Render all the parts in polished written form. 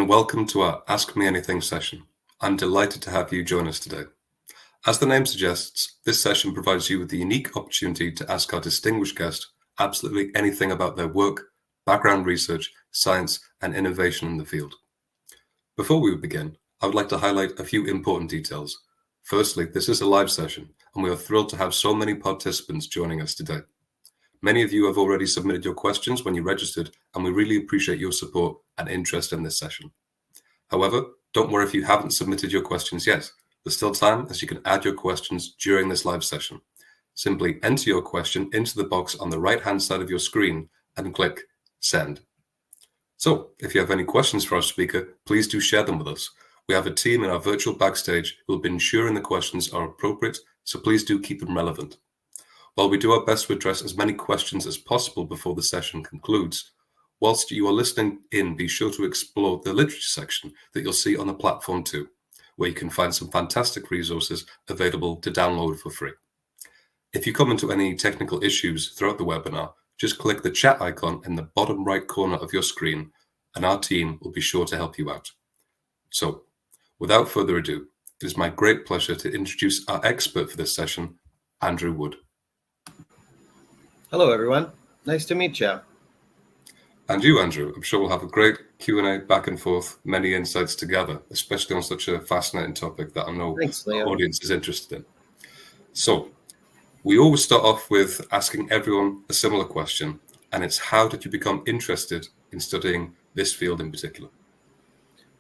welcome to our Ask Me Anything session. I'm delighted to have you join us today. As the name suggests, this session provides you with the unique opportunity to ask our distinguished guest absolutely anything about their work, background research, science, and innovation in the field. Before we begin, I would like to highlight a few important details. Firstly, this is a live session, and we are thrilled to have so many participants joining us today. Many of you have already submitted your questions when you registered, and we really appreciate your support and interest in this session. However, don't worry if you haven't submitted your questions yet. There's still time, as you can add your questions during this live session. Simply enter your question into the box on the right-hand side of your screen and click Send. So, if you have any questions for our speaker, please do share them with us. We have a team in our virtual backstage who will be ensuring the questions are appropriate, so please do keep them relevant. While we do our best to address as many questions as possible before the session concludes, whilst you are listening in, be sure to explore the literature section that you'll see on the platform too, where you can find some fantastic resources available to download for free. If you come into any technical issues throughout the webinar, just click the chat icon in the bottom right corner of your screen, and our team will be sure to help you out. So, without further ado, it is my great pleasure to introduce our expert for this session, Andrew Wood. Hello, everyone. Nice to meet you. And you, Andrew. I'm sure we'll have a great Q&A back and forth, many insights together, especially on such a fascinating topic that I know our audience is interested in. So, we always start off with asking everyone a similar question, and it's how did you become interested in studying this field in particular?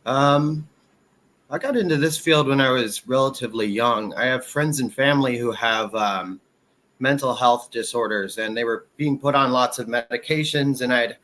I got into this field when I was relatively young. I have friends and family who have mental health disorders, and they were being put on lots of medications, and I'd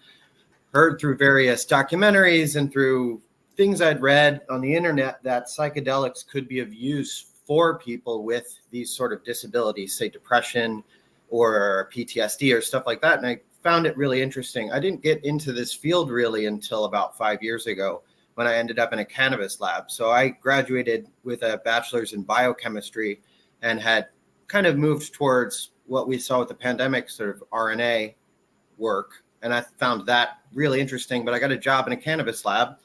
heard through various documentaries and through things I'd read on the internet that psychedelics could be of use for people with these sort of disabilities, say depression or PTSD or stuff like that. And I found it really interesting. I didn't get into this field really until about 5 years ago when I ended up in a cannabis lab. So I graduated with a bachelor's in biochemistry and had kind of moved towards what we saw with the pandemic, sort of RNA work. And I found that really interesting, but I got a job in a cannabis lab,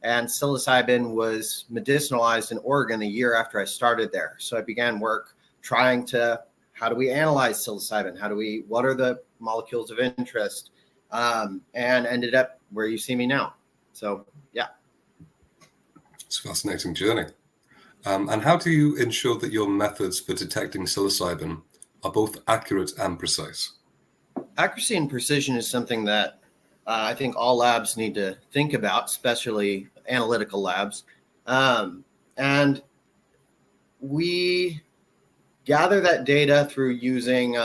and psilocybin was medicinalized in Oregon a year after I started there. So I began work trying to, how do we analyze psilocybin? What are the molecules of interest? And ended up where you see me now. So, yeah. It's a fascinating journey. And how do you ensure that your methods for detecting psilocybin are both accurate and precise? Accuracy and precision is something that I think all labs need to think about, especially analytical labs. And we gather that data through using,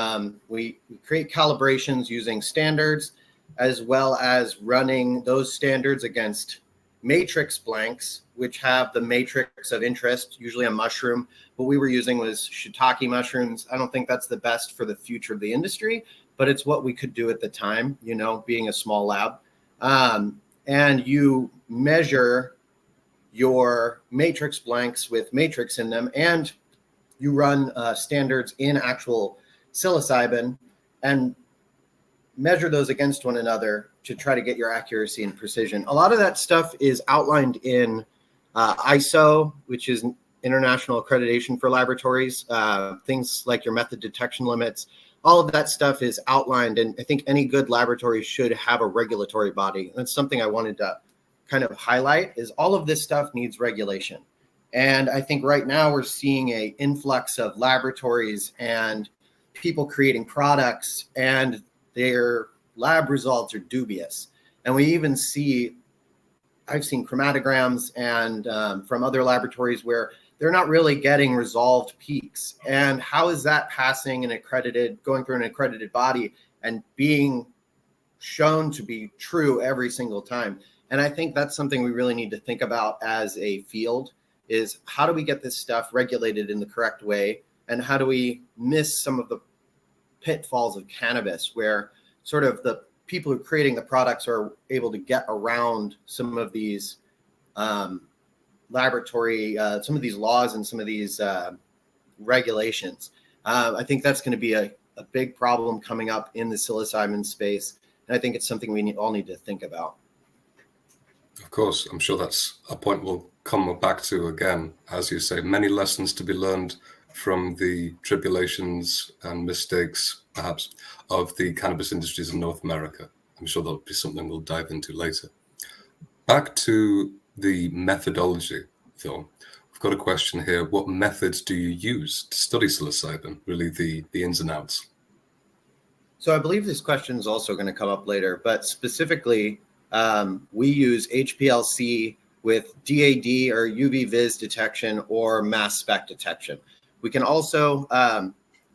we create calibrations using standards, as well as running those standards against matrix blanks, which have the matrix of interest, usually a mushroom. What we were using was shiitake mushrooms. I don't think that's the best for the future of the industry, but it's what we could do at the time, being a small lab. And you measure your matrix blanks with matrix in them, and you run standards in actual psilocybin and measure those against one another to try to get your accuracy and precision. A lot of that stuff is outlined in ISO, which is International Accreditation for Laboratories, things like your method detection limits. All of that stuff is outlined, and I think any good laboratory should have a regulatory body. That's something I wanted to kind of highlight, is all of this stuff needs regulation. And I think right now we're seeing an influx of laboratories and people creating products, and their lab results are dubious. And we even I've seen chromatograms and from other laboratories where they're not really getting resolved peaks. And how is that going through an accredited body and being shown to be true every single time? And I think that's something we really need to think about as a field, is how do we get this stuff regulated in the correct way? And how do we miss some of the pitfalls of cannabis, where sort of the people who are creating the products are able to get around some of these laboratory, some of these laws and some of these regulations. I think that's going to be a big problem coming up in the psilocybin space. And I think it's something we all need to think about. Of course, I'm sure that's a point we'll come back to again. As you say, many lessons to be learned from the tribulations and mistakes, perhaps, of the cannabis industries in North America. I'm sure that'll be something we'll dive into later. Back to the methodology, though. I've got a question here. What methods do you use to study psilocybin? Really, the ins and outs. So I believe this question is also going to come up later, but specifically, we use HPLC with DAD or UV vis detection or mass spec detection. We can also,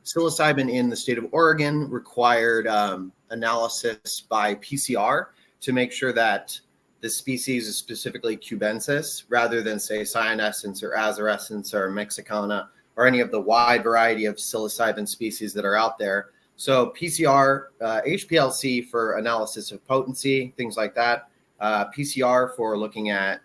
psilocybin in the state of Oregon required analysis by PCR to make sure that the species is specifically cubensis rather than, say, cyanescens or azarescens or mexicana or any of the wide variety of psilocybin species that are out there. So PCR, HPLC for analysis of potency, things like that. PCR for looking at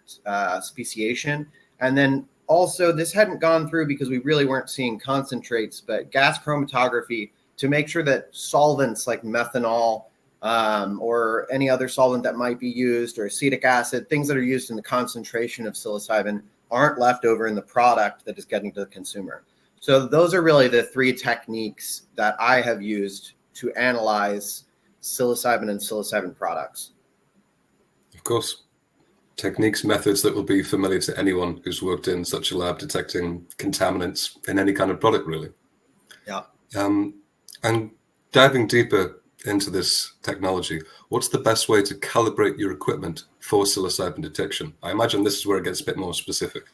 speciation. And then also, this hadn't gone through because we really weren't seeing concentrates, but gas chromatography to make sure that solvents like methanol or any other solvent that might be used, or acetic acid, things that are used in the concentration of psilocybin aren't left over in the product that is getting to the consumer. So those are really the three techniques that I have used to analyze psilocybin and psilocybin products. Of course, techniques, methods that will be familiar to anyone who's worked in such a lab detecting contaminants in any kind of product, really. Yeah. And diving deeper into this technology, what's the best way to calibrate your equipment for psilocybin detection? I imagine this is where it gets a bit more specific.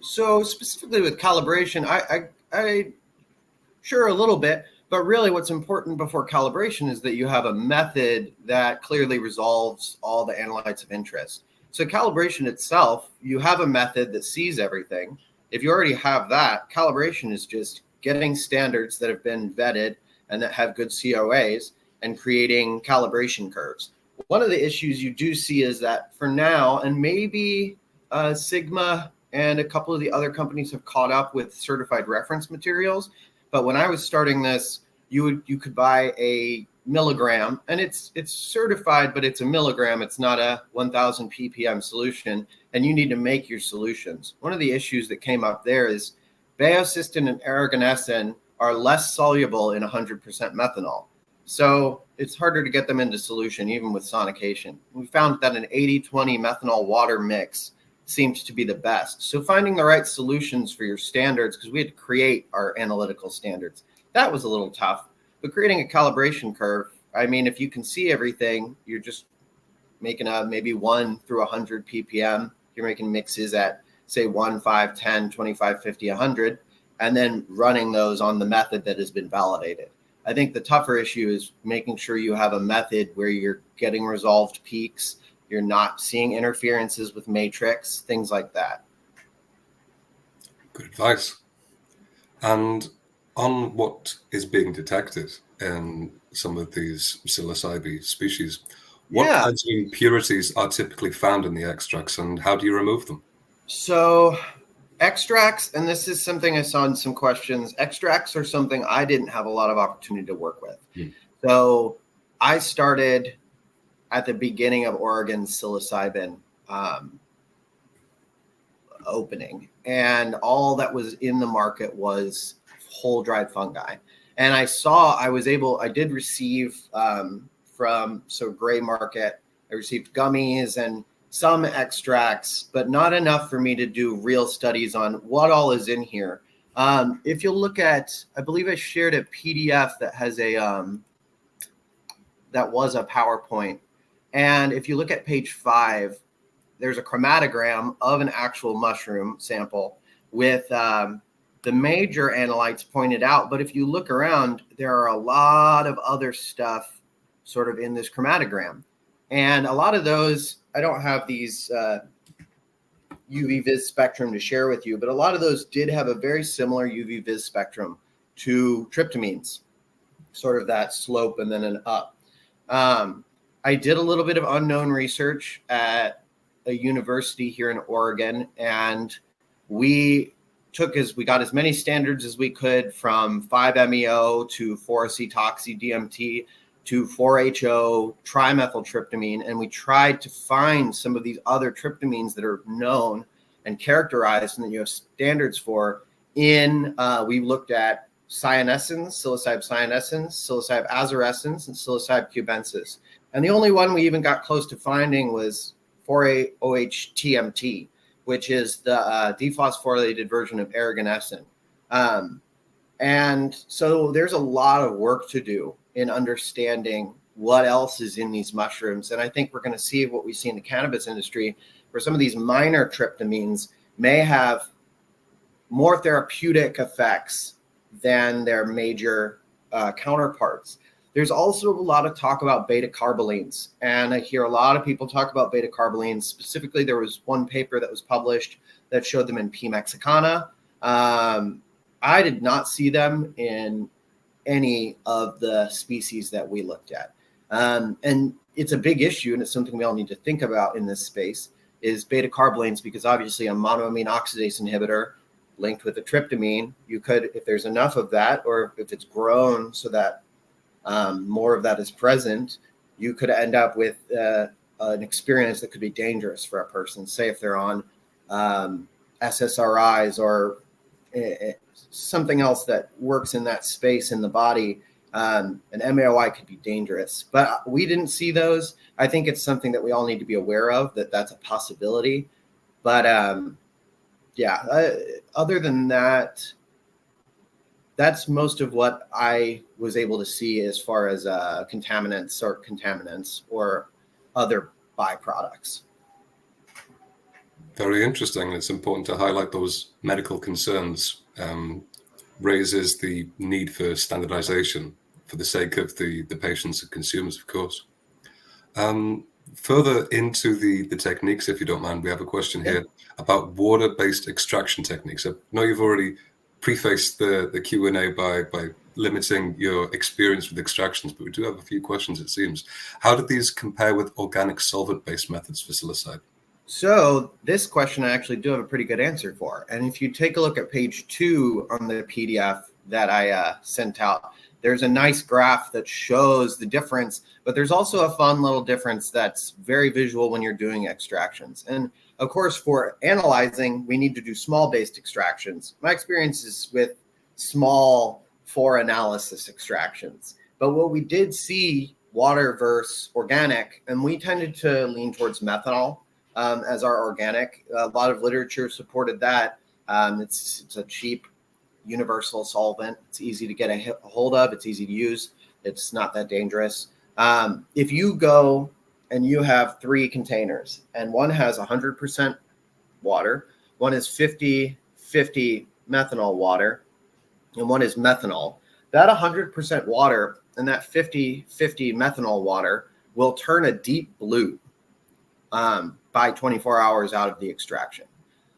So specifically with calibration, I sure a little bit, but really what's important before calibration is that you have a method that clearly resolves all the analytes of interest. So calibration itself, you have a method that sees everything. If you already have that, calibration is just getting standards that have been vetted and that have good COAs and creating calibration curves. One of the issues you do see is that for now, and maybe Sigma and a couple of the other companies have caught up with certified reference materials. But when I was starting this, you could buy a milligram, and it's certified, but it's a milligram. It's not a 1,000 ppm solution, and you need to make your solutions. One of the issues that came up there is baeocystin and aragonestin are less soluble in 100% methanol. So it's harder to get them into solution, even with sonication. We found that an 80-20 methanol water mix seems to be the best. So finding the right solutions for your standards, because we had to create our analytical standards, that was a little tough. But creating a calibration curve, I mean, if you can see everything, you're just making a maybe 1 through 100 ppm. You're making mixes at, say, 1, 5, 10, 25, 50, 100, and then running those on the method that has been validated. I think the tougher issue is making sure you have a method where you're getting resolved peaks, you're not seeing interferences with matrix, things like that. Good advice. And on what is being detected in some of these psilocybin species, what Yeah. kinds of impurities are typically found in the extracts, and how do you remove them? So extracts, and this is something I saw in some questions, extracts are something I didn't have a lot of opportunity to work with. So I started at the beginning of Oregon's psilocybin opening, and all that was in the market was whole dried fungi. And I did receive from Gray Market, I received gummies and some extracts, but not enough for me to do real studies on what all is in here. If you'll look at, I believe I shared a PDF that has that was a PowerPoint. And if you look at page 5, there's a chromatogram of an actual mushroom sample with the major analytes pointed out. But if you look around, there are a lot of other stuff sort of in this chromatogram. And a lot of those, I don't have these UV vis spectrum to share with you, but a lot of those did have a very similar UV vis spectrum to tryptamines, sort of that slope and then an up. I did a little bit of unknown research at a university here in Oregon, and we got as many standards as we could, from 5-MeO to 4-acetoxy DMT to 4-HO, trimethyltryptamine, and we tried to find some of these other tryptamines that are known and characterized and that you have standards for. We looked at cyanescens, psilocybe cyanescens, psilocybe azurescens, and psilocybe cubensis. And the only one we even got close to finding was 4-OH-TMT, which is the dephosphorylated version of aragonesin. And so there's a lot of work to do in understanding what else is in these mushrooms. And I think we're going to see what we see in the cannabis industry, where some of these minor tryptamines may have more therapeutic effects than their major counterparts. There's also a lot of talk about beta carbolines, and I hear a lot of people talk about beta carbolines. Specifically, there was one paper that was published that showed them in P. mexicana. I did not see them in any of the species that we looked at. And it's a big issue, and it's something we all need to think about in this space, is beta carbolines, because obviously a monoamine oxidase inhibitor linked with a tryptamine, you could, if there's enough of that, or if it's grown so that more of that is present, you could end up with an experience that could be dangerous for a person. Say if they're on SSRIs or something else that works in that space in the body, an MAOI could be dangerous. But we didn't see those. I think it's something that we all need to be aware of, that that's a possibility. But other than that, that's most of what I was able to see as far as contaminants or other byproducts. Very interesting. It's important to highlight those medical concerns. Raises the need for standardization for the sake of the patients and consumers, of course. Further into the techniques, if you don't mind, we have a question here about water-based extraction techniques. I know you've already prefaced the Q&A by limiting your experience with extractions, but we do have a few questions, it seems. How do these compare with organic solvent-based methods for psilocybin? So this question I actually do have a pretty good answer for. And if you take a look at page 2 on the PDF that I sent out, there's a nice graph that shows the difference, but there's also a fun little difference that's very visual when you're doing extractions. And of course, for analyzing, we need to do small-based extractions. My experience is with small for analysis extractions. But what we did see, water versus organic, and we tended to lean towards methanol as our organic. A lot of literature supported that. It's a cheap, universal solvent. It's easy to get a hold of. It's easy to use. It's not that dangerous. If you go and you have 3 containers, and one has 100% water, one is 50-50 methanol water, and one is methanol, that 100% water and that 50-50 methanol water will turn a deep blue by 24 hours out of the extraction.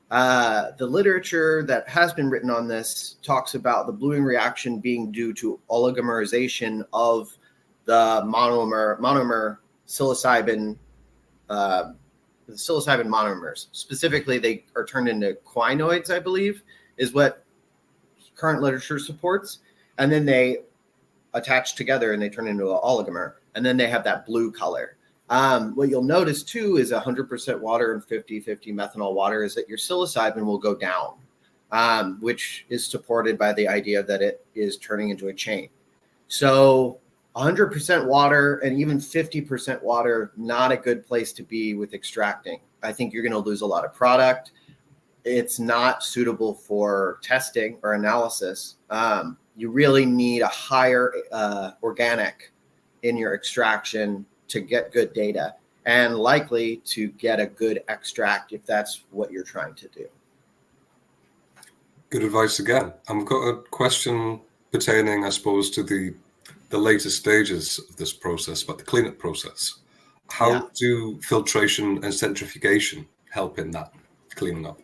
The literature that has been written on this talks about the bluing reaction being due to oligomerization of the monomer psilocybin, the psilocybin monomers. Specifically, they are turned into quinoids, I believe, is what current literature supports. And then they attach together and they turn into an oligomer. And then they have that blue color. What you'll notice too is 100% water and 50-50 methanol water is that your psilocybin will go down, which is supported by the idea that it is turning into a chain. So 100% water and even 50% water, not a good place to be with extracting. I think you're going to lose a lot of product. It's not suitable for testing or analysis. You really need a higher organic in your extraction to get good data and likely to get a good extract if that's what you're trying to do. Good advice again. I've got a question pertaining, I suppose, to the later stages of this process, about the cleanup process. How do filtration and centrifugation help in that cleaning up?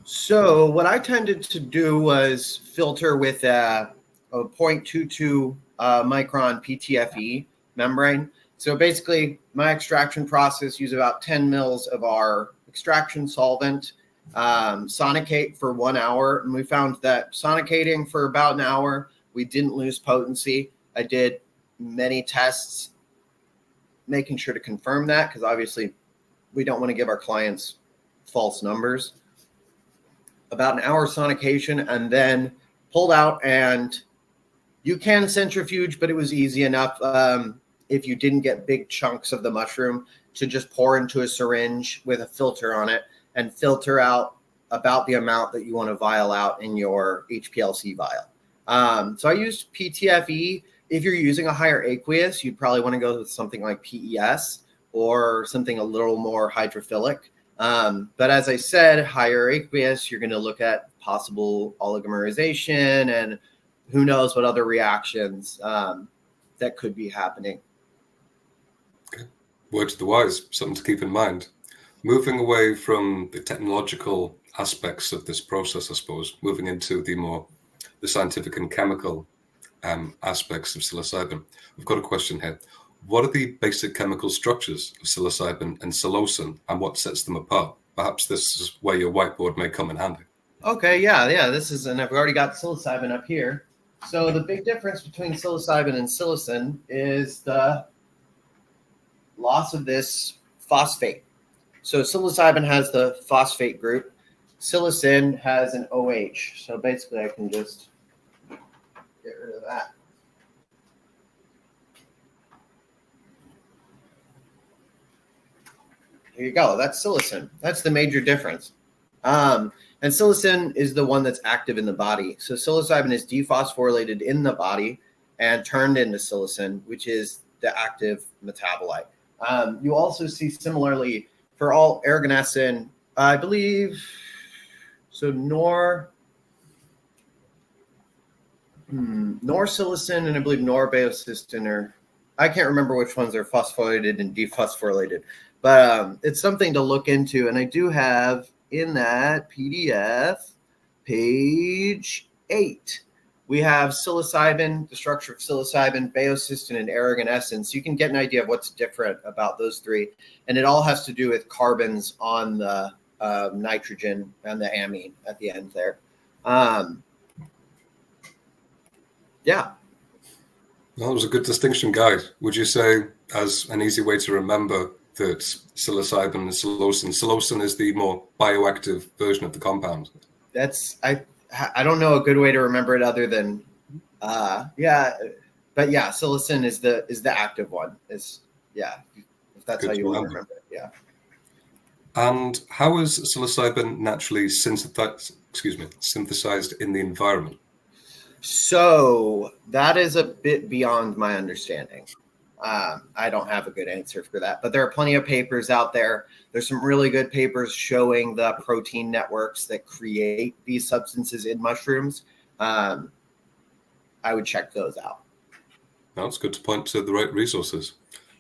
So what I tended to do was filter with a 0.22 micron PTFE membrane. So basically, my extraction process uses about 10 mils of our extraction solvent, sonicate for 1 hour. And we found that sonicating for about an hour, we didn't lose potency. I did many tests, making sure to confirm that, because obviously we don't want to give our clients false numbers. About an hour sonication, and then pulled out, and you can centrifuge, but it was easy enough if you didn't get big chunks of the mushroom to just pour into a syringe with a filter on it and filter out about the amount that you want to vial out in your HPLC vial. So I used PTFE. If you're using a higher aqueous, you'd probably want to go with something like PES or something a little more hydrophilic. But as I said, higher aqueous, you're going to look at possible oligomerization and who knows what other reactions that could be happening. Okay. Word to the wise, something to keep in mind. Moving away from the technological aspects of this process, I suppose, moving into the scientific and chemical aspects of psilocybin. We've got a question here. What are the basic chemical structures of psilocybin and psilocin, and what sets them apart? Perhaps this is where your whiteboard may come in handy. Okay, yeah. This is, and I've already got psilocybin up here. So the big difference between psilocybin and psilocin is the loss of this phosphate. So psilocybin has the phosphate group. Psilocin has an OH. So basically I can just get rid of that. Here you go. That's psilocin. That's the major difference. And psilocin is the one that's active in the body. So psilocybin is dephosphorylated in the body and turned into psilocin, which is the active metabolite. You also see similarly for all ergonestin, I believe, so norpsilocin and I believe norbaeocystin, or I can't remember which ones are phosphorylated and dephosphorylated, but it's something to look into. And I do have in that PDF, page 8, we have psilocybin, the structure of psilocybin, baeocystin, and aragonestin. So you can get an idea of what's different about those three. And it all has to do with carbons on the nitrogen and the amine at the end there. Yeah. Well, that was a good distinction, guide. Would you say, as an easy way to remember, that psilocybin and psilocin is the more bioactive version of the compound? I don't know a good way to remember it other than but yeah, psilocin is the active one. If that's how you want to remember it. Yeah. And how is psilocybin naturally synthesized in the environment? So that is a bit beyond my understanding. I don't have a good answer for that, but there are plenty of papers out there. There's some really good papers showing the protein networks that create these substances in mushrooms. I would check those out. Well, it's good to point to the right resources.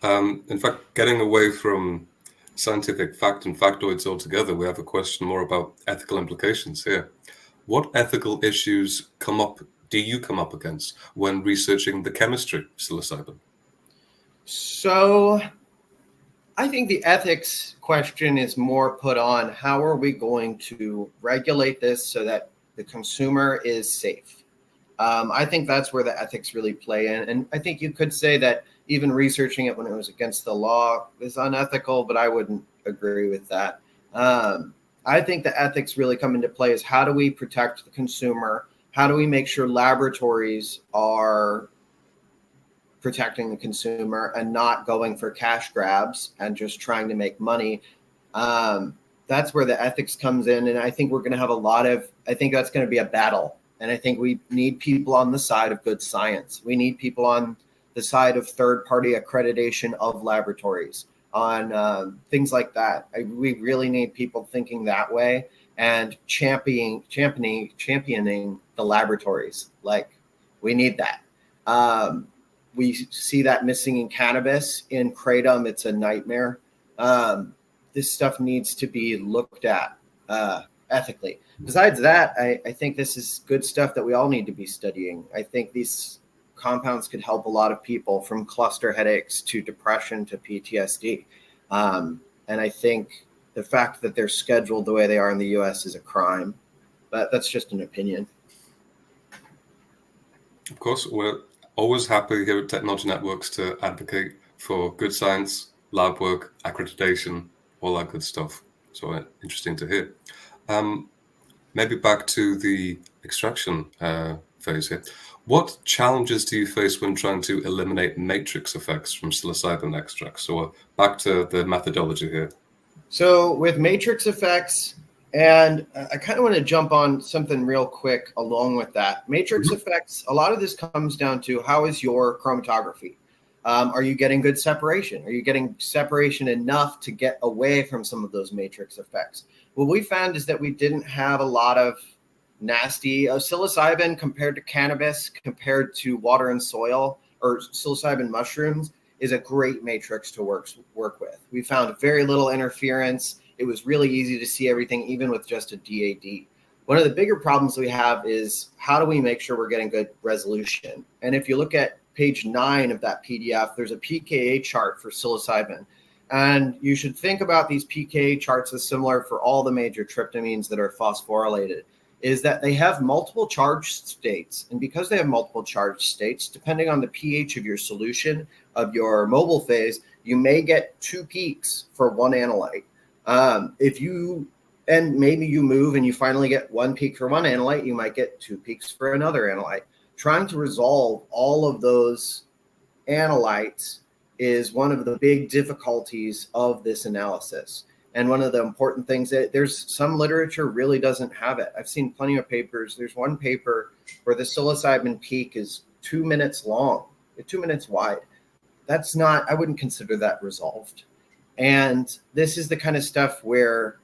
In fact, getting away from scientific fact and factoids altogether, we have a question more about ethical implications here. What ethical issues do you come up against when researching the chemistry of psilocybin? So I think the ethics question is more put on how are we going to regulate this so that the consumer is safe. I think that's where the ethics really play in. And I think you could say that even researching it when it was against the law is unethical, but I wouldn't agree with that. I think the ethics really come into play is how do we protect the consumer? How do we make sure laboratories are protecting the consumer and not going for cash grabs and just trying to make money? That's where the ethics comes in. And I think we're going to have I think that's going to be a battle. And I think we need people on the side of good science. We need people on the side of third-party accreditation of laboratories, on things like that. We really need people thinking that way and championing the laboratories. Like, we need that. We see that missing in cannabis. In kratom, it's a nightmare. This stuff needs to be looked at ethically. Besides that, I think this is good stuff that we all need to be studying. I think these compounds could help a lot of people, from cluster headaches to depression to PTSD. And I think the fact that they're scheduled the way they are in the US is a crime, but that's just an opinion. Of course, we're Always happy here at Technology Networks to advocate for good science, lab work, accreditation, all that good stuff. So interesting to hear. Maybe back to the extraction phase here. What challenges do you face when trying to eliminate matrix effects from psilocybin extracts? So back to the methodology here. So with matrix effects, and I kind of want to jump on something real quick along with that. Matrix effects, a lot of this comes down to how is your chromatography? Are you getting good separation? Are you getting separation enough to get away from some of those matrix effects? What we found is that we didn't have a lot of nasty psilocybin compared to cannabis, compared to water and soil, or psilocybin mushrooms is a great matrix to work with. We found very little interference. It was really easy to see everything, even with just a DAD. One of the bigger problems we have is how do we make sure we're getting good resolution? And if you look at page 9 of that PDF, there's a pKa chart for psilocybin. And you should think about these pKa charts as similar for all the major tryptamines that are phosphorylated, is that they have multiple charge states. And because they have multiple charge states, depending on the pH of your solution, of your mobile phase, you may get 2 peaks for one analyte. And maybe you move and you finally get 1 peak for one analyte, you might get 2 peaks for another analyte. Trying to resolve all of those analytes is one of the big difficulties of this analysis. And one of the important things that there's some literature really doesn't have it. I've seen plenty of papers. There's one paper where the psilocybin peak is 2 minutes long, 2 minutes wide. That's not, I wouldn't consider that resolved. And this is the kind of stuff where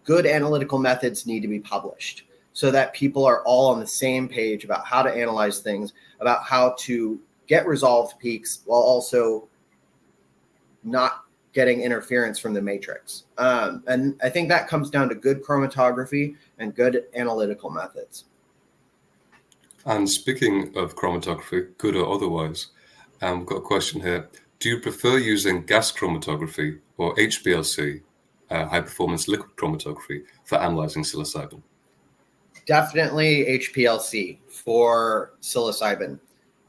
good analytical methods need to be published so that people are all on the same page about how to analyze things, about how to get resolved peaks while also not getting interference from the matrix. And I think that comes down to good chromatography and good analytical methods. And speaking of chromatography, good or otherwise, we've got a question here. Do you prefer using gas chromatography or HPLC, high performance liquid chromatography, for analyzing psilocybin? Definitely HPLC for psilocybin.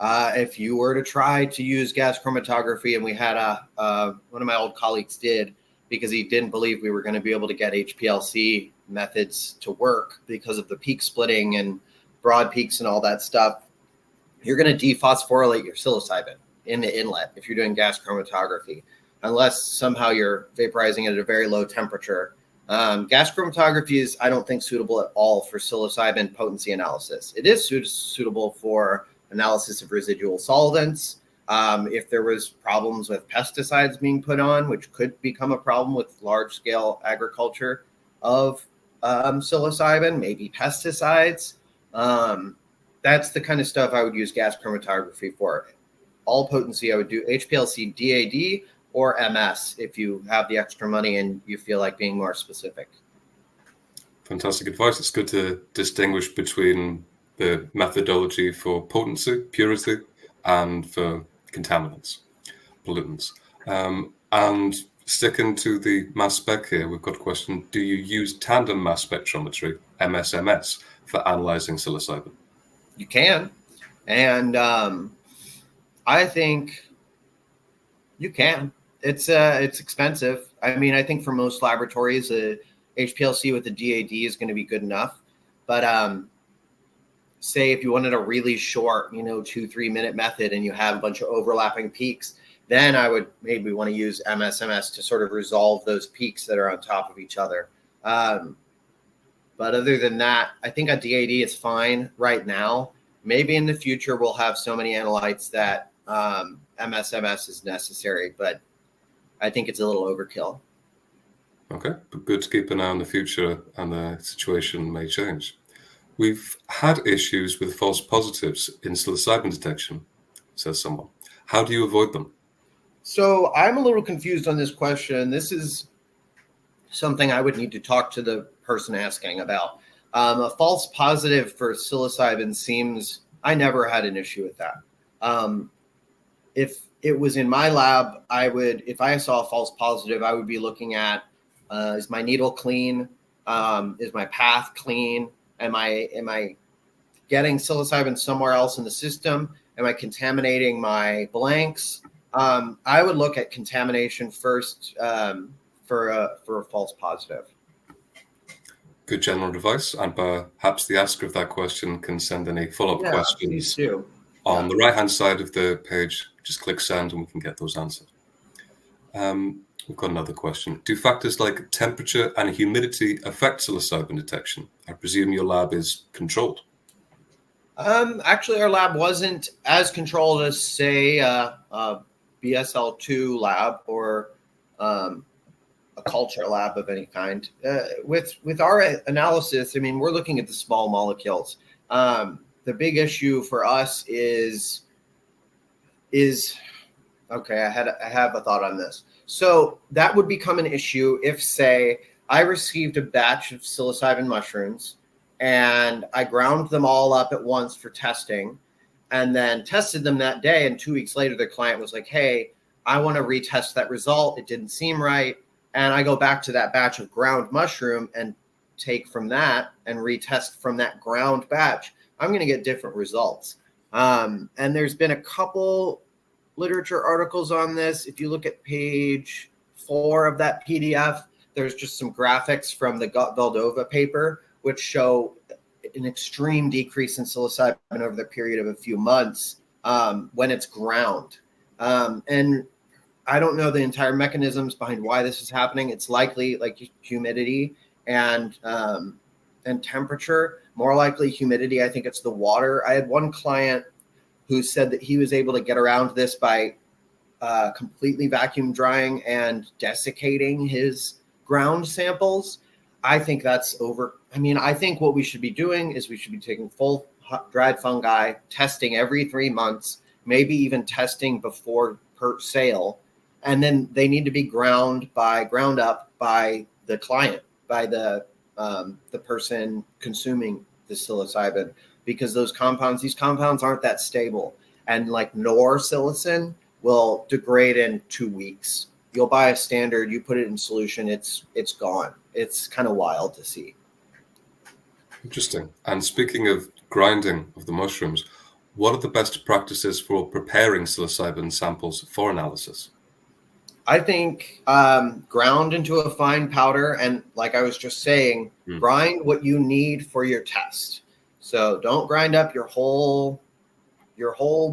If you were to try to use gas chromatography, and we had one of my old colleagues did, because he didn't believe we were going to be able to get HPLC methods to work because of the peak splitting and broad peaks and all that stuff, you're going to dephosphorylate your psilocybin in the inlet if you're doing gas chromatography, unless somehow you're vaporizing it at a very low temperature. Gas chromatography is, I don't think, suitable at all for psilocybin potency analysis. It is suitable for analysis of residual solvents. If there was problems with pesticides being put on, which could become a problem with large-scale agriculture of psilocybin, maybe pesticides. That's the kind of stuff I would use gas chromatography for. All potency, I would do HPLC DAD or MS if you have the extra money and you feel like being more specific. Fantastic advice. It's good to distinguish between the methodology for potency, purity, and for contaminants, pollutants. And sticking to the mass spec here, we've got a question. Do you use tandem mass spectrometry, MSMS, for analyzing psilocybin? You can. And I think you can. It's expensive. I mean, I think for most laboratories, a HPLC with a DAD is going to be good enough. But say if you wanted a really short, 2-3 minute method and you have a bunch of overlapping peaks, then I would maybe want to use MSMS to sort of resolve those peaks that are on top of each other. But other than that, I think a DAD is fine right now. Maybe in the future we'll have so many analytes that MSMS is necessary, but I think it's a little overkill. Okay, but good to keep an eye on the future, and the situation may change. We've had issues with false positives in psilocybin detection, says someone. How do you avoid them? So I'm a little confused on this question. This is something I would need to talk to the person asking about. A false positive for psilocybin seems, I never had an issue with that. If it was in my lab, if I saw a false positive, I would be looking at, is my needle clean? Is my path clean? Am I getting psilocybin somewhere else in the system? Am I contaminating my blanks? I would look at contamination first for a false positive. Good general advice, and perhaps the asker of that question can send any follow-up Yeah, please questions do. on the right-hand side of the page. Just click send and we can get those answered. We've got another question. Do factors like temperature and humidity affect psilocybin detection? I presume your lab is controlled. Actually, our lab wasn't as controlled as, say, a BSL-2 lab or a culture lab of any kind. With our analysis, I mean, we're looking at the small molecules. The big issue for us is okay. I have a thought on this. So that would become an issue if, say, I received a batch of psilocybin mushrooms and I ground them all up at once for testing and then tested them that day. And 2 weeks later, the client was like, hey, I want to retest that result. It didn't seem right. And I go back to that batch of ground mushroom and take from that and retest from that ground batch. I'm going to get different results. And there's been a couple literature articles on this. If you look at page 4 of that PDF, there's just some graphics from the Valdova paper, which show an extreme decrease in psilocybin over the period of a few months when it's ground. And I don't know the entire mechanisms behind why this is happening. It's likely like humidity and temperature. More likely humidity. I think it's the water. I had one client who said that he was able to get around this by completely vacuum drying and desiccating his ground samples. I think that's over. I mean, I think what we should be doing is we should be taking full dried fungi, testing every 3 months, maybe even testing before per sale. And then they need to be ground up by the client, by the person consuming the psilocybin, because these compounds aren't that stable. And like norpsilocin will degrade in 2 weeks. You'll buy a standard, you put it in solution, it's gone. It's kind of wild to see. Interesting. And speaking of grinding of the mushrooms, what are the best practices for preparing psilocybin samples for analysis? I think ground into a fine powder, and like I was just saying, grind what you need for your test. So don't grind up your whole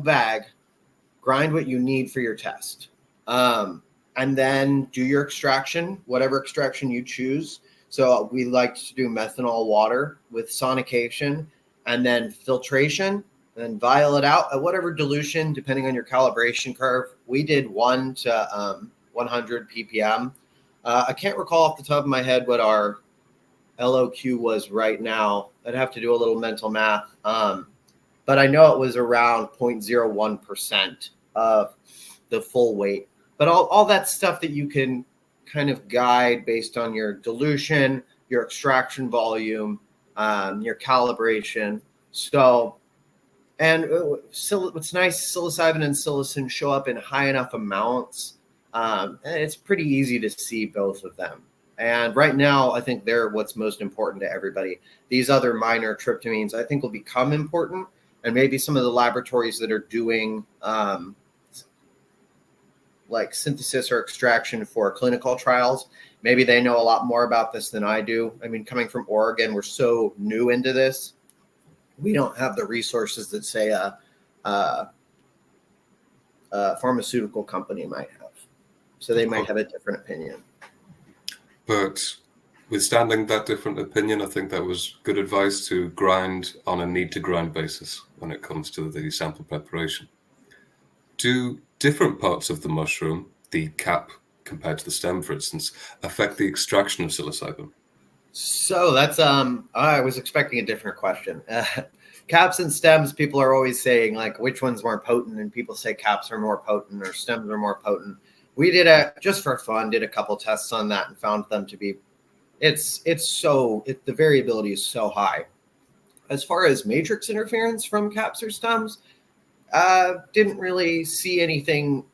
bag. Grind what you need for your test. And then do your extraction, whatever extraction you choose. So we like to do methanol water with sonication and then filtration, and vial it out at whatever dilution, depending on your calibration curve. We did 1 to 100 ppm. I can't recall off the top of my head what our LOQ was right now. I'd have to do a little mental math. But I know it was around 0.01% of the full weight. But all that stuff that you can kind of guide based on your dilution, your extraction volume, your calibration. So, and what's nice, psilocybin and psilocin show up in high enough amounts. And it's pretty easy to see both of them. And right now, I think they're what's most important to everybody. These other minor tryptamines, I think, will become important. And maybe some of the laboratories that are doing like synthesis or extraction for clinical trials, maybe they know a lot more about this than I do. I mean, coming from Oregon, we're so new into this. We don't have the resources that, say, a pharmaceutical company might have. So they might have a different opinion. But withstanding that different opinion, I think that was good advice to grind on a need-to-grind basis when it comes to the sample preparation. Do different parts of the mushroom, the cap compared to the stem, for instance, affect the extraction of psilocybin? So that's I was expecting a different question. Caps and stems, people are always saying like which one's more potent, and people say caps are more potent or stems are more potent. We did just for fun, did a couple tests on that and found them to be, the variability is so high. As far as matrix interference from caps or stems, didn't really see anything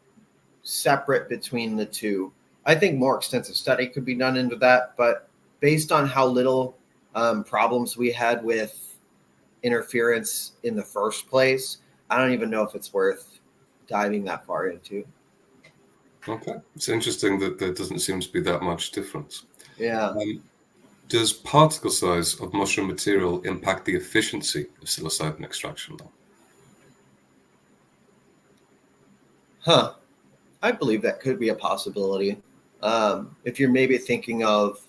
separate between the two. I think more extensive study could be done into that, but based on how little problems we had with interference in the first place, I don't even know if it's worth diving that far into. Okay. It's interesting that there doesn't seem to be that much difference. Yeah. Does particle size of mushroom material impact the efficiency of psilocybin extraction, though? Huh. I believe that could be a possibility. If you're maybe thinking of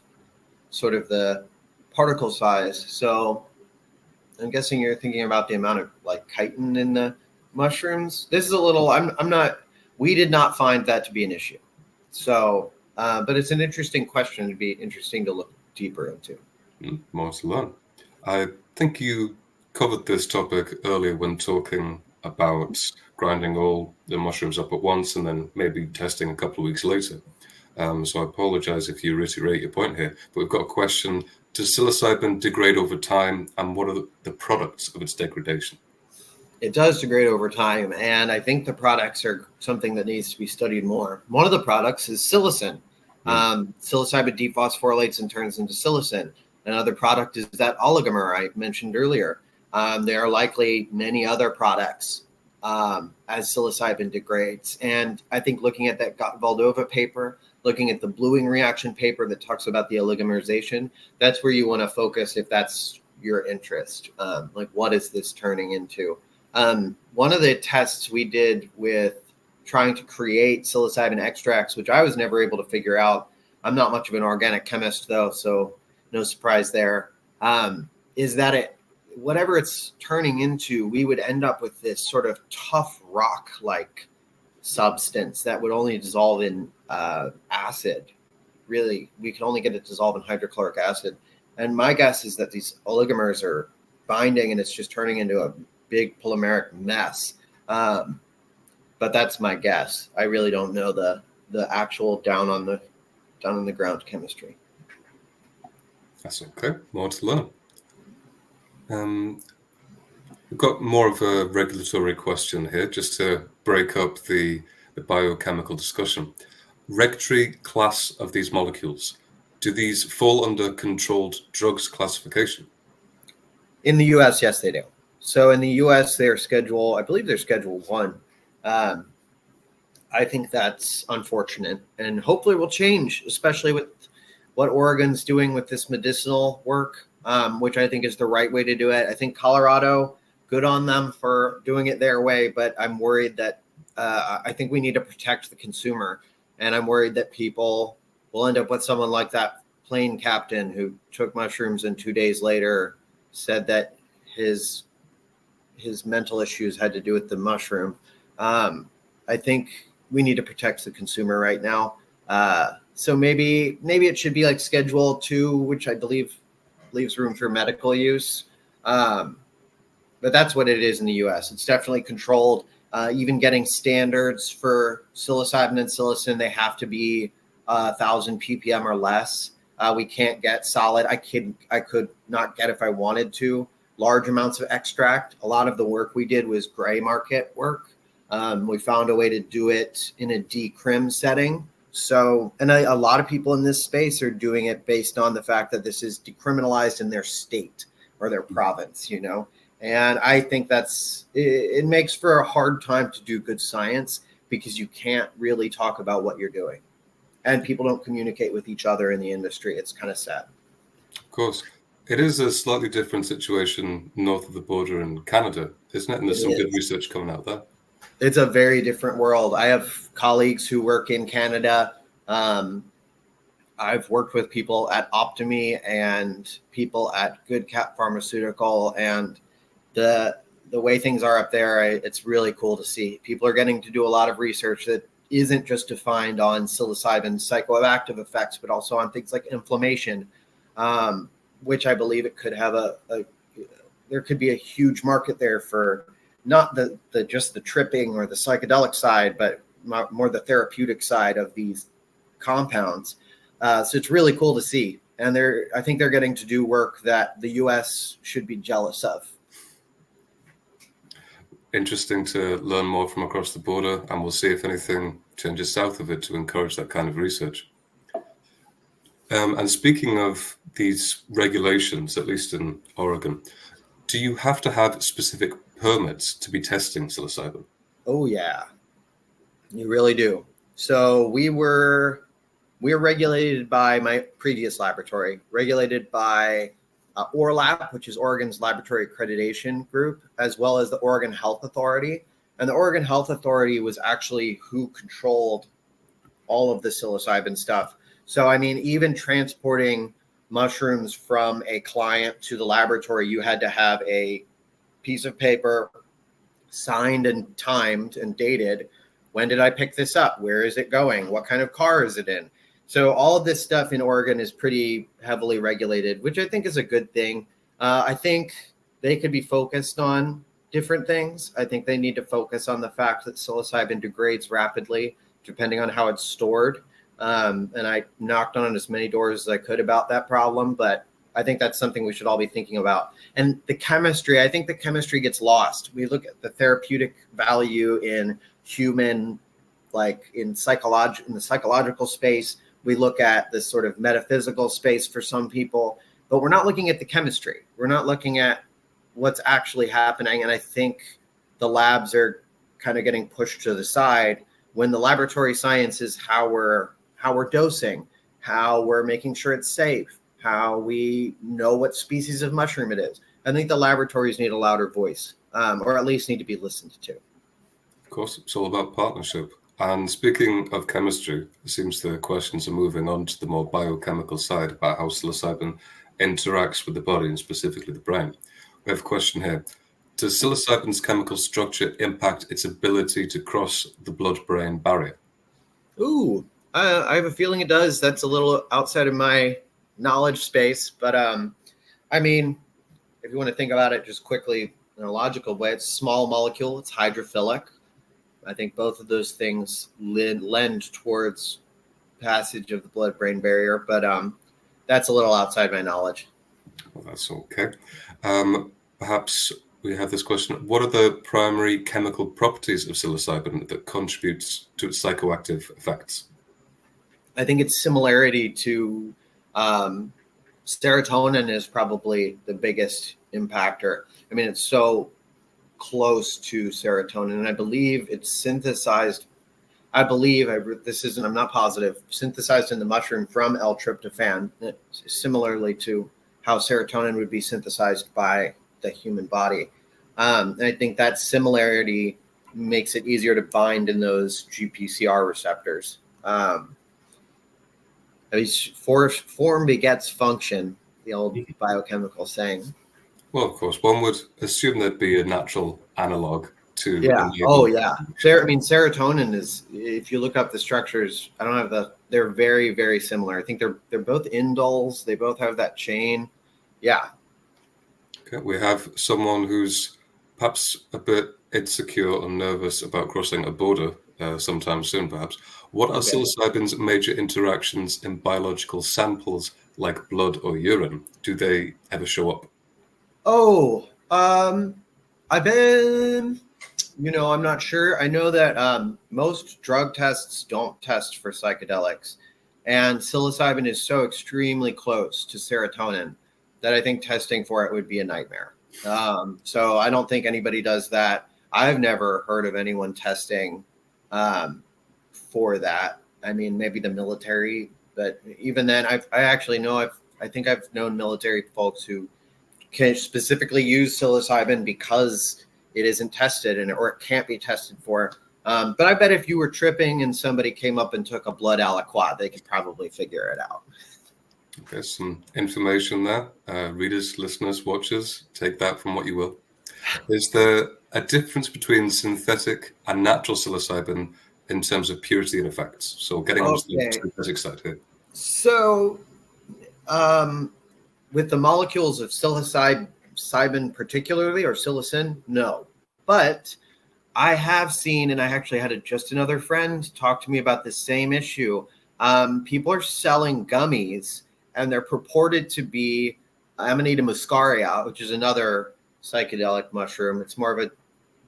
sort of the particle size. So I'm guessing you're thinking about the amount of like chitin in the mushrooms. This is a little, I'm not, we did not find that to be an issue. So, but it's an interesting question. It'd be interesting to look deeper into. More to learn. I think you covered this topic earlier when talking about grinding all the mushrooms up at once and then maybe testing a couple of weeks later. So I apologize if you reiterate your point here, but we've got a question. Does psilocybin degrade over time, and what are the products of its degradation? It does degrade over time, and I think the products are something that needs to be studied more. One of the products is psilocin. Psilocybin dephosphorylates and turns into psilocin. Another product is that oligomer I mentioned earlier. There are likely many other products as psilocybin degrades. And I think looking at that Valdova paper, looking at the bluing reaction paper that talks about the oligomerization, that's where you want to focus if that's your interest. Like, what is this turning into? One of the tests we did with trying to create psilocybin extracts, which I was never able to figure out. I'm not much of an organic chemist, though, so no surprise there. Is that whatever it's turning into, we would end up with this sort of tough rock-like substance that would only dissolve in acid. Really, we could only get it dissolved in hydrochloric acid. And my guess is that these oligomers are binding, and it's just turning into a big polymeric mess. But that's my guess. I really don't know the actual down on the ground chemistry. That's okay. More to learn. We've got more of a regulatory question here, just to break up the biochemical discussion. Regulatory class of these molecules, do these fall under controlled drugs classification? In the U.S., yes, they do. So in the U.S., I believe they're Schedule 1. I think that's unfortunate, and hopefully will change, especially with what Oregon's doing with this medicinal work, which I think is the right way to do it. I think Colorado, good on them for doing it their way, but I'm worried that I think we need to protect the consumer, and I'm worried that people will end up with someone like that plane captain who took mushrooms and 2 days later said that his mental issues had to do with the mushroom. I think we need to protect the consumer right now. So maybe it should be like Schedule 2, which I believe leaves room for medical use. But that's what it is in the U.S. It's definitely controlled. Even getting standards for psilocybin and psilocin, they have to be 1,000 ppm or less. We can't get solid. I could not get, if I wanted to, large amounts of extract. A lot of the work we did was gray market work. We found a way to do it in a decrim setting. So, and a lot of people in this space are doing it based on the fact that this is decriminalized in their state or their province, And I think it makes for a hard time to do good science because you can't really talk about what you're doing. And people don't communicate with each other in the industry. It's kind of sad. Of course. It is a slightly different situation north of the border in Canada, isn't it? And there's some good research coming out there. It's a very different world. I have colleagues who work in Canada. I've worked with people at Optimi and people at Good Cap Pharmaceutical, and the way things are up there, it's really cool to see. People are getting to do a lot of research that isn't just defined on psilocybin's psychoactive effects, but also on things like inflammation, which I believe it could have there could be a huge market there for not just the tripping or the psychedelic side, but more the therapeutic side of these compounds. So it's really cool to see. And I think they're getting to do work that the U.S. should be jealous of. Interesting to learn more from across the border, and we'll see if anything changes south of it to encourage that kind of research. And speaking of these regulations, at least in Oregon, do you have to have specific permits to be testing psilocybin? Oh yeah, you really do. So we were regulated by my previous laboratory, regulated by ORLAP, which is Oregon's Laboratory Accreditation Group, as well as the Oregon Health Authority. And the Oregon Health Authority was actually who controlled all of the psilocybin stuff. So, I mean, even transporting mushrooms from a client to the laboratory, you had to have a piece of paper signed and timed and dated. When did I pick this up? Where is it going? What kind of car is it in? So all of this stuff in Oregon is pretty heavily regulated, which I think is a good thing. I think they could be focused on different things. I think they need to focus on the fact that psilocybin degrades rapidly, depending on how it's stored. And I knocked on as many doors as I could about that problem, but I think that's something we should all be thinking about. And the chemistry, I think the chemistry gets lost. We look at the therapeutic value in human, like in the psychological space. We look at this sort of metaphysical space for some people, but we're not looking at the chemistry. We're not looking at what's actually happening. And I think the labs are kind of getting pushed to the side when the laboratory science is how we're dosing, how we're making sure it's safe, how we know what species of mushroom it is. I think the laboratories need a louder voice, or at least need to be listened to. Of course, it's all about partnership. And speaking of chemistry, it seems the questions are moving on to the more biochemical side about how psilocybin interacts with the body and specifically the brain. We have a question here. Does psilocybin's chemical structure impact its ability to cross the blood-brain barrier? Ooh, I have a feeling it does. That's a little outside of my knowledge space, but I mean, if you want to think about it just quickly in a logical way, it's a small molecule, it's hydrophilic. I think both of those things lend towards passage of the blood-brain barrier, but that's a little outside my knowledge. Well, that's okay. Perhaps we have this question. What are the primary chemical properties of psilocybin that contributes to its psychoactive effects? I think its similarity to serotonin is probably the biggest impactor. I mean, it's so close to serotonin, and I believe it's synthesized. I'm not positive, synthesized in the mushroom from L-tryptophan, similarly to how serotonin would be synthesized by the human body. And I think that similarity makes it easier to bind in those GPCR receptors. Form begets function, the old biochemical saying. Well, of course, one would assume there'd be a natural analog to Yeah. enable. Oh, yeah. Serotonin is, if you look up the structures, they're very, very similar. I think they're both indoles. They both have that chain. Yeah. Okay. We have someone who's perhaps a bit insecure or nervous about crossing a border sometime soon, perhaps. What are Okay. psilocybin's major interactions in biological samples like blood or urine? Do they ever show up? Oh, I've been, I'm not sure. I know that most drug tests don't test for psychedelics, and psilocybin is so extremely close to serotonin that I think testing for it would be a nightmare. So I don't think anybody does that. I've never heard of anyone testing for that. I mean, maybe the military, but even then, I think I've known military folks who can specifically use psilocybin because it isn't tested or it can't be tested for. But I bet if you were tripping and somebody came up and took a blood aliquot, they could probably figure it out. Okay, some information there. Readers, listeners, watchers, take that from what you will. Is there a difference between synthetic and natural psilocybin in terms of purity and effects? So getting on the synthetic side here. So with the molecules of psilocybin particularly, or psilocin, no. But I have seen, and I actually had just another friend talk to me about the same issue. People are selling gummies, and they're purported to be Amanita muscaria, which is another psychedelic mushroom. It's more of a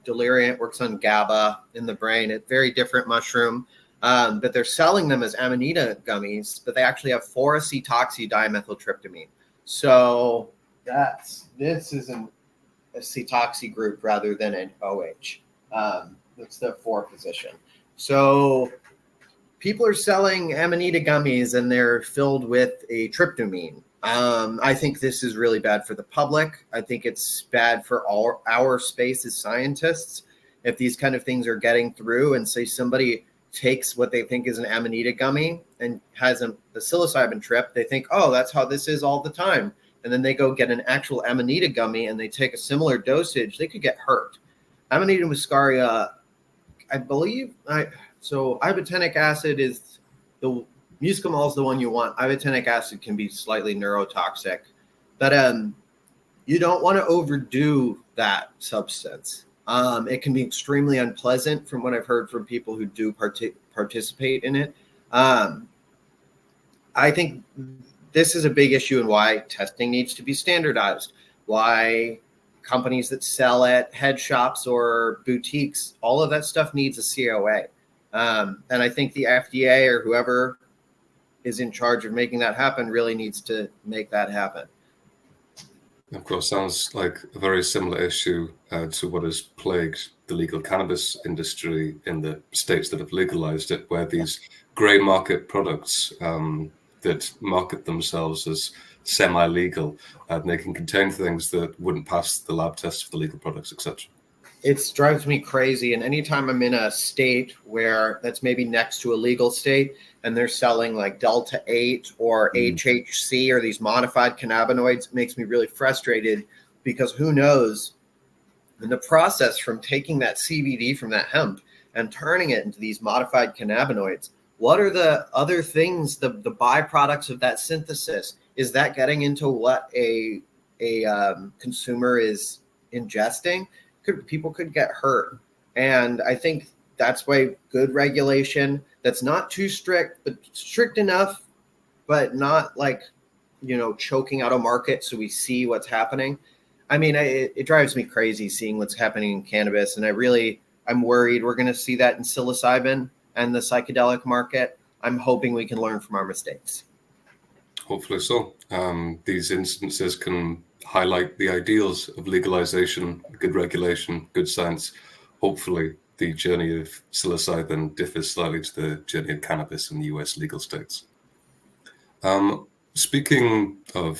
deliriant, works on GABA in the brain. It's a very different mushroom. But they're selling them as Amanita gummies, but they actually have 4-acetoxy dimethyltryptamine. So this is an acetoxy group rather than an OH. That's the 4 position. So people are selling Amanita gummies and they're filled with a tryptamine. I think this is really bad for the public. I think it's bad for all our space as scientists. If these kind of things are getting through and say somebody takes what they think is an Amanita gummy and has a psilocybin trip, they think, oh, that's how this is all the time. And then they go get an actual Amanita gummy and they take a similar dosage, they could get hurt. Amanita muscaria, I believe, so ibotenic acid is the muscimol is the one you want. Ibotenic acid can be slightly neurotoxic, but you don't want to overdo that substance. It can be extremely unpleasant from what I've heard from people who do participate in it. I think this is a big issue and why testing needs to be standardized, why companies that sell at head shops or boutiques, all of that stuff needs a COA. And I think the FDA or whoever is in charge of making that happen really needs to make that happen. Of course, sounds like a very similar issue to what has plagued the legal cannabis industry in the states that have legalized it, where these grey market products that market themselves as semi-legal, they can contain things that wouldn't pass the lab tests for the legal products, etc. It drives me crazy. And anytime I'm in a state where that's maybe next to a legal state and they're selling like Delta 8 or HHC or these modified cannabinoids, it makes me really frustrated because who knows in the process from taking that CBD from that hemp and turning it into these modified cannabinoids, what are the other things, the byproducts of that synthesis? Is that getting into what a consumer is ingesting? People could get hurt. And I think that's why good regulation that's not too strict, but strict enough, but not like, choking out a market so we see what's happening. I mean, it drives me crazy seeing what's happening in cannabis. And I'm worried we're going to see that in psilocybin and the psychedelic market. I'm hoping we can learn from our mistakes. Hopefully so. These instances can highlight the ideals of legalization, good regulation, good science. Hopefully, the journey of psilocybin differs slightly to the journey of cannabis in the US legal states. Speaking of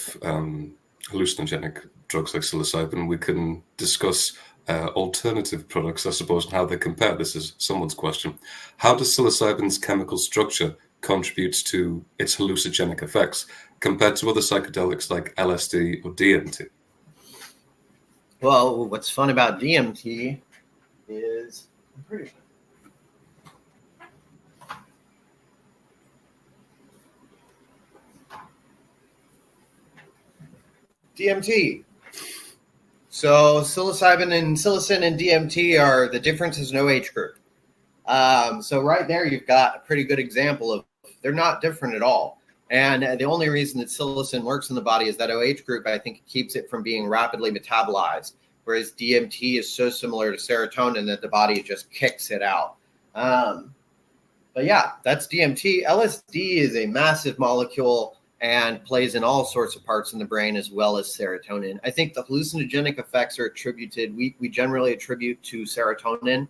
hallucinogenic drugs like psilocybin, we can discuss alternative products, I suppose, and how they compare. This is someone's question. How does psilocybin's chemical structure contributes to its hallucinogenic effects compared to other psychedelics like LSD or DMT? Well, what's fun about DMT is DMT. So psilocybin and psilocin and DMT are the differences in OH group. So right there, you've got a pretty good example of they're not different at all. And the only reason that psilocin works in the body is that OH group, I think, keeps it from being rapidly metabolized, whereas DMT is so similar to serotonin that the body just kicks it out. But yeah, that's DMT. LSD is a massive molecule and plays in all sorts of parts in the brain as well as serotonin. I think the hallucinogenic effects are attributed, we generally attribute to serotonin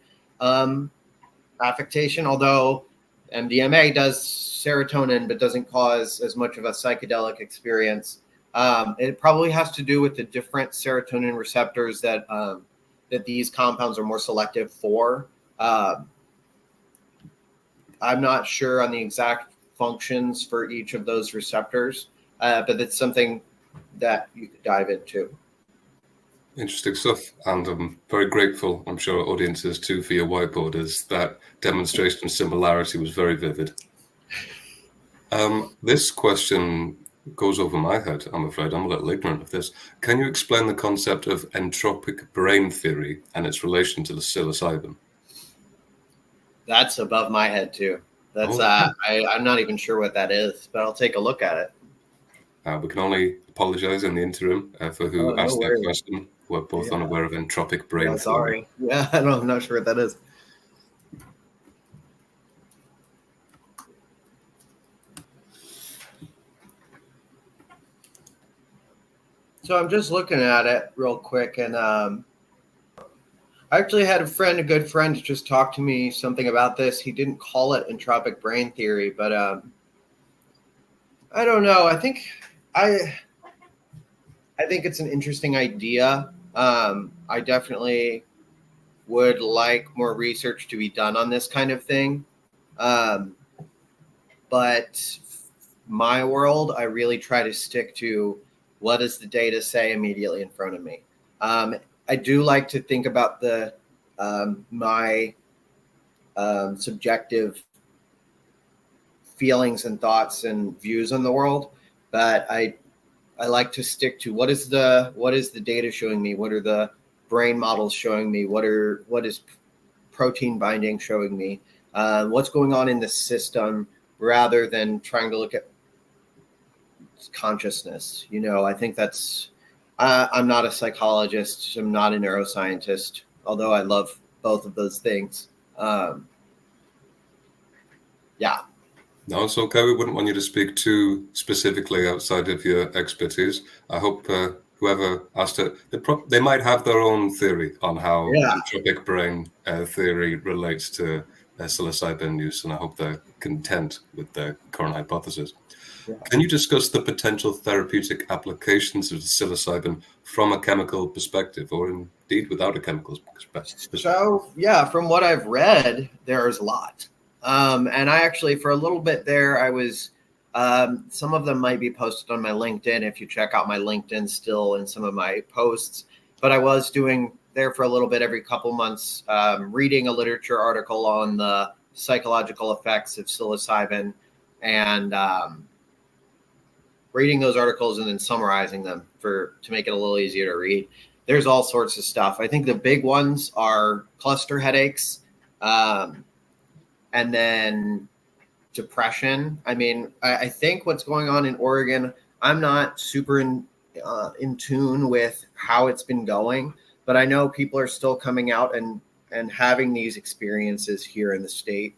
affectation, although MDMA does serotonin but doesn't cause as much of a psychedelic experience. It probably has to do with the different serotonin receptors that these compounds are more selective for. I'm not sure on the exact functions for each of those receptors, but it's something that you could dive into. Interesting stuff, and I'm very grateful, I'm sure our audience is too, for your whiteboard, as that demonstration of similarity was very vivid. This question goes over my head, I'm afraid. I'm a little ignorant of this. Can you explain the concept of entropic brain theory and its relation to the psilocybin? That's above my head too. That's I'm not even sure what that is, but I'll take a look at it. We can only apologize in the interim for who asked that question. We're both unaware of entropic brain theory. Sorry. Yeah, I'm not sure what that is. So I'm just looking at it real quick, and I actually had a good friend, just talk to me something about this. He didn't call it entropic brain theory, but I don't know. I I think it's an interesting idea. I definitely would like more research to be done on this kind of thing. Um, but my world, I really try to stick to what does the data say immediately in front of me. I do like to think about the my subjective feelings and thoughts and views on the world, but I like to stick to what is the data showing me? What are the brain models showing me? What is protein binding showing me? What's going on in the system, rather than trying to look at consciousness. I think that's. I'm not a psychologist. I'm not a neuroscientist. Although I love both of those things. Yeah. No, it's okay. We wouldn't want you to speak too specifically outside of your expertise. I hope whoever asked it, they might have their own theory on how Yeah. entropic brain theory relates to psilocybin use, and I hope they're content with their current hypothesis. Yeah. Can you discuss the potential therapeutic applications of psilocybin from a chemical perspective, or indeed without a chemical perspective? So yeah, from what I've read, there's a lot. And I actually, for a little bit there, I was. Some of them might be posted on my LinkedIn if you check out my LinkedIn still in some of my posts. But I was doing there for a little bit every couple months, reading a literature article on the psychological effects of psilocybin, and reading those articles and then summarizing them to make it a little easier to read. There's all sorts of stuff. I think the big ones are cluster headaches, and then depression. I mean, I think what's going on in Oregon, I'm not super in tune with how it's been going, but I know people are still coming out and having these experiences here in the state.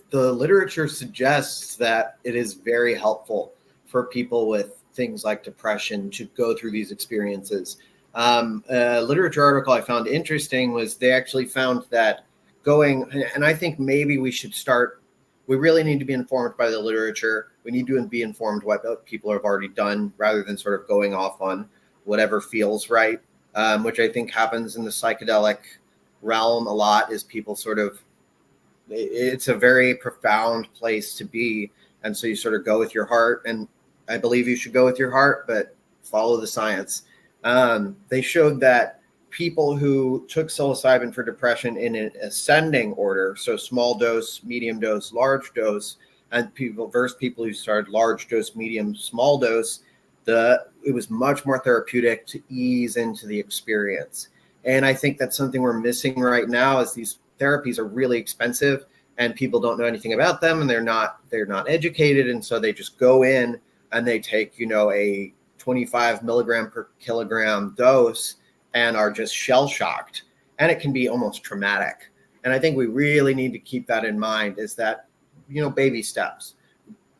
The literature suggests that it is very helpful for people with things like depression to go through these experiences. A literature article I found interesting was they actually found that and I think maybe we really need to be informed by the literature. We need to be informed what people have already done, rather than sort of going off on whatever feels right, which I think happens in the psychedelic realm a lot, is people sort of, it's a very profound place to be. And so you sort of go with your heart, and I believe you should go with your heart, but follow the science. They showed that people who took psilocybin for depression in an ascending order, so small dose, medium dose, large dose, and people who started large dose, medium, small dose, it was much more therapeutic to ease into the experience. And I think that's something we're missing right now, is these therapies are really expensive and people don't know anything about them, and they're not educated, and so they just go in and they take a 25 milligram per kilogram dose and are just shell shocked, and it can be almost traumatic. And I think we really need to keep that in mind, is that baby steps,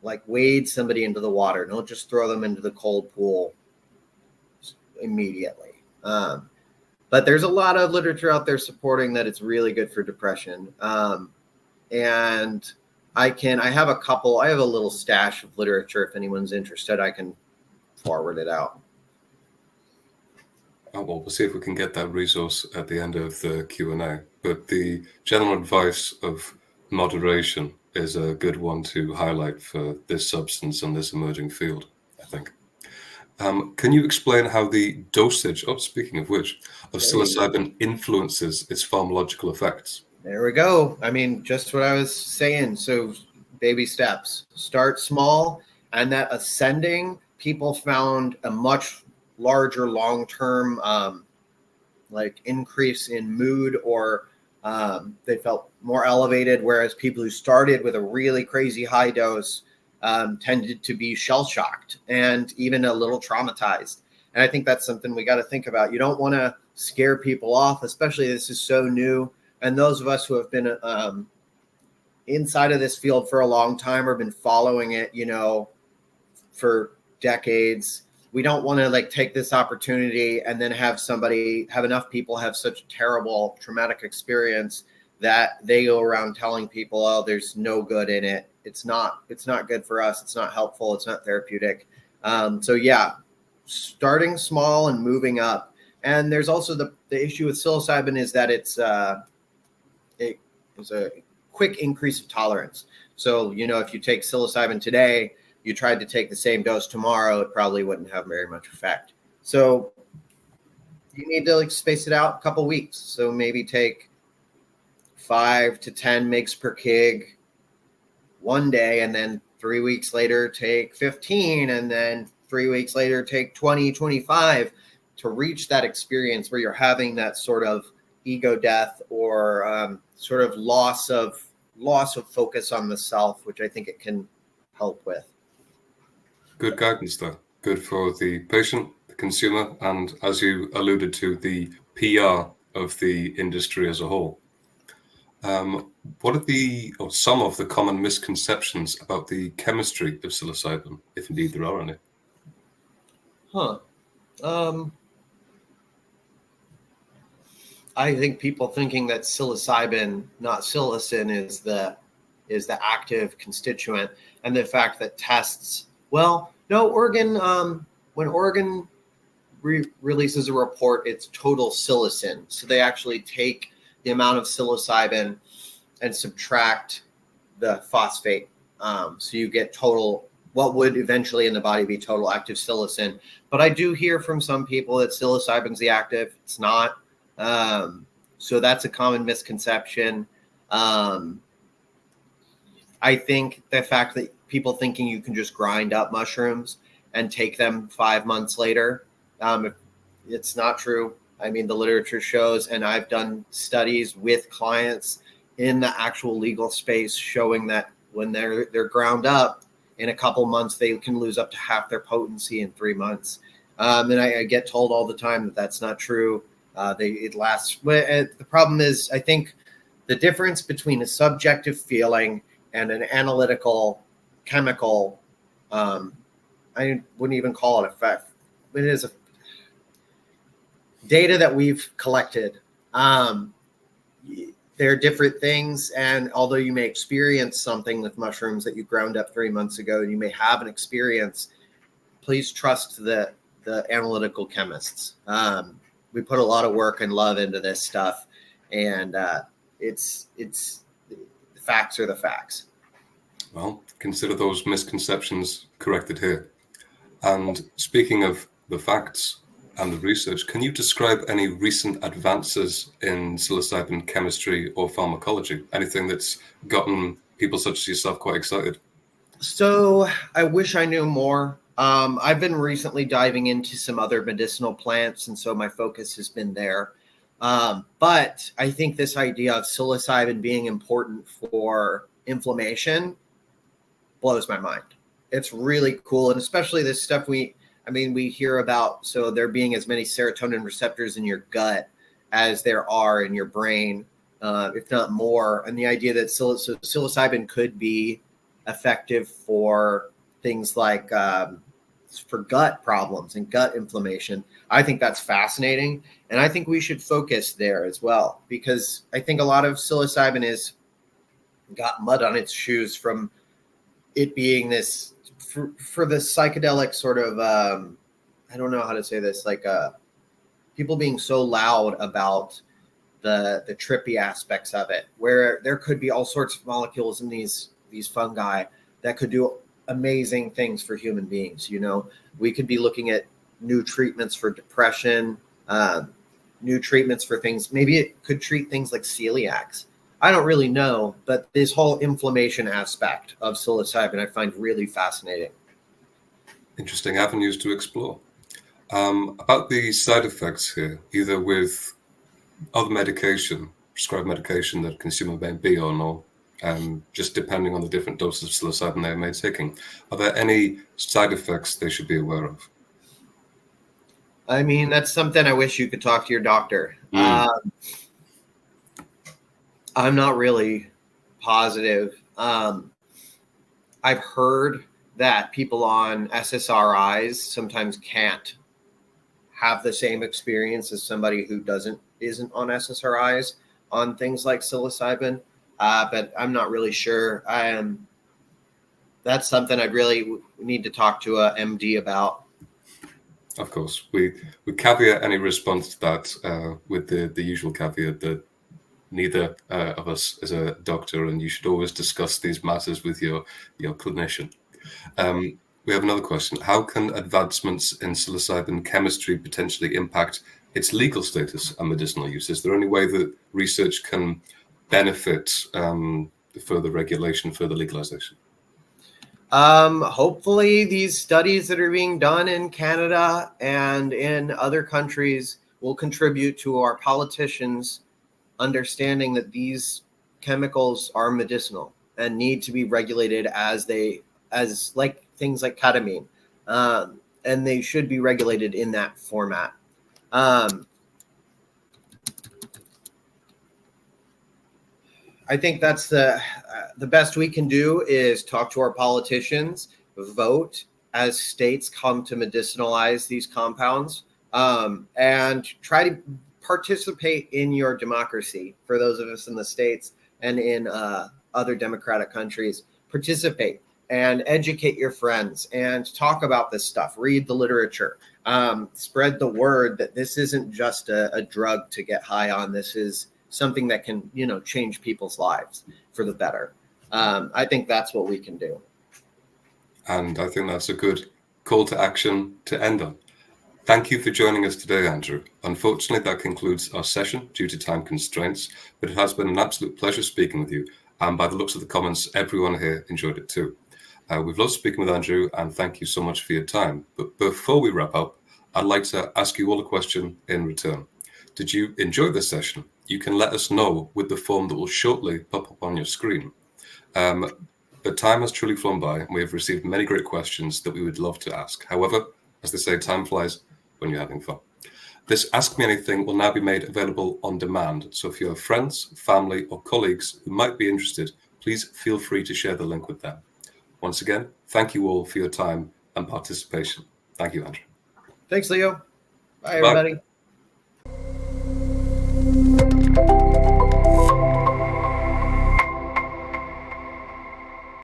like wade somebody into the water. Don't just throw them into the cold pool immediately. But there's a lot of literature out there supporting that it's really good for depression. And I have a little stash of literature. If anyone's interested, I can forward it out. Oh, well, we'll see if we can get that resource at the end of the Q&A. But the general advice of moderation is a good one to highlight for this substance and this emerging field, I think. Can you explain how the dosage, speaking of which, of psilocybin influences its pharmacological effects? There we go. I mean, just what I was saying. So baby steps. Start small, and that ascending, people found a much larger long-term increase in mood, or they felt more elevated, whereas people who started with a really crazy high dose tended to be shell-shocked and even a little traumatized. And I think that's something we got to think about. You don't want to scare people off, especially this is so new. And those of us who have been inside of this field for a long time or been following it, for decades, we don't want to like take this opportunity and then have enough people have such a terrible traumatic experience that they go around telling people, oh, there's no good in it. It's not good for us. It's not helpful. It's not therapeutic. So yeah, starting small and moving up. And there's also the issue with psilocybin is that it's a quick increase of tolerance. So, if you take psilocybin today, you tried to take the same dose tomorrow, it probably wouldn't have very much effect. So you need to space it out a couple weeks. So maybe take 5 to 10 mgs per kg one day, and then 3 weeks later take 15, and then 3 weeks later take 20, 25 to reach that experience where you're having that sort of ego death or sort of loss of focus on the self, which I think it can help with. Good guidance there. Good for the patient, the consumer, and as you alluded to, the PR of the industry as a whole. What are some of the common misconceptions about the chemistry of psilocybin, if indeed there are any? I think people thinking that psilocybin, not psilocin, is the active constituent, and the fact that tests. Well, no, Oregon. When Oregon releases a report, it's total psilocin. So they actually take the amount of psilocybin and subtract the phosphate. So you get total, what would eventually in the body be total active psilocin. But I do hear from some people that psilocybin's the active. It's not. So that's a common misconception. I think the fact that people thinking you can just grind up mushrooms and take them 5 months later, it's not true. I mean, the literature shows, and I've done studies with clients in the actual legal space showing that when they're ground up in a couple months, they can lose up to half their potency in 3 months. And I get told all the time that that's not true. It lasts. The problem is, I think the difference between a subjective feeling and an analytical chemical, I wouldn't even call it effect. It is a data that we've collected. They're different things. And although you may experience something with mushrooms that you ground up 3 months ago, you may have an experience, please trust the analytical chemists. We put a lot of work and love into this stuff, and it's the facts are the facts. Well, consider those misconceptions corrected here. And speaking of the facts and the research, can you describe any recent advances in psilocybin chemistry or pharmacology? Anything that's gotten people such as yourself quite excited? So I wish I knew more. I've been recently diving into some other medicinal plants, and so my focus has been there. But I think this idea of psilocybin being important for inflammation blows my mind. It's really cool, and especially this stuff we hear about. So there being as many serotonin receptors in your gut as there are in your brain, if not more. And the idea that psilocybin could be effective for things like for gut problems and gut inflammation. I think that's fascinating. And I think we should focus there as well, because I think a lot of psilocybin is got mud on its shoes from it being this for the psychedelic sort of, I don't know how to say this, like people being so loud about the trippy aspects of it, where there could be all sorts of molecules in these fungi that could do amazing things for human beings. We could be looking at new treatments for depression, new treatments for things. Maybe it could treat things like celiacs. I don't really know, but this whole inflammation aspect of psilocybin I find really fascinating. Interesting avenues to explore. About the side effects here, either with other prescribed medication that consumer may be on, or just depending on the different doses of psilocybin they may be taking, are there any side effects they should be aware of? I mean, that's something I wish you could talk to your doctor. I'm not really positive. I've heard that people on SSRIs sometimes can't have the same experience as somebody who isn't on SSRIs on things like psilocybin. But I'm not really sure. That's something I'd really need to talk to a MD about. Of course, we caveat any response to that with the usual caveat that neither of us is a doctor, and you should always discuss these matters with your clinician. We have another question. How can advancements in psilocybin chemistry potentially impact its legal status and medicinal use? Is there any way that research can benefit further regulation, further legalization? Hopefully these studies that are being done in Canada and in other countries will contribute to our politicians understanding that these chemicals are medicinal and need to be regulated as like things like ketamine. And they should be regulated in that format. I think that's the best we can do is talk to our politicians, vote as states come to medicinalize these compounds, and try to participate in your democracy. For those of us in the States and in other democratic countries, participate and educate your friends and talk about this stuff. Read the literature, spread the word that this isn't just a drug to get high on. This is something that can, change people's lives for the better. I think that's what we can do. And I think that's a good call to action to end on. Thank you for joining us today, Andrew. Unfortunately, that concludes our session due to time constraints, but it has been an absolute pleasure speaking with you. And by the looks of the comments, everyone here enjoyed it too. We've loved speaking with Andrew, and thank you so much for your time. But before we wrap up, I'd like to ask you all a question in return. Did you enjoy this session? You can let us know with the form that will shortly pop up on your screen. But time has truly flown by, and we have received many great questions that we would love to ask. However, as they say, time flies when you're having fun. This Ask Me Anything will now be made available on demand. So if you have friends, family, or colleagues who might be interested, please feel free to share the link with them. Once again, thank you all for your time and participation. Thank you, Andrew. Thanks, Leo. Bye, everybody. Bye.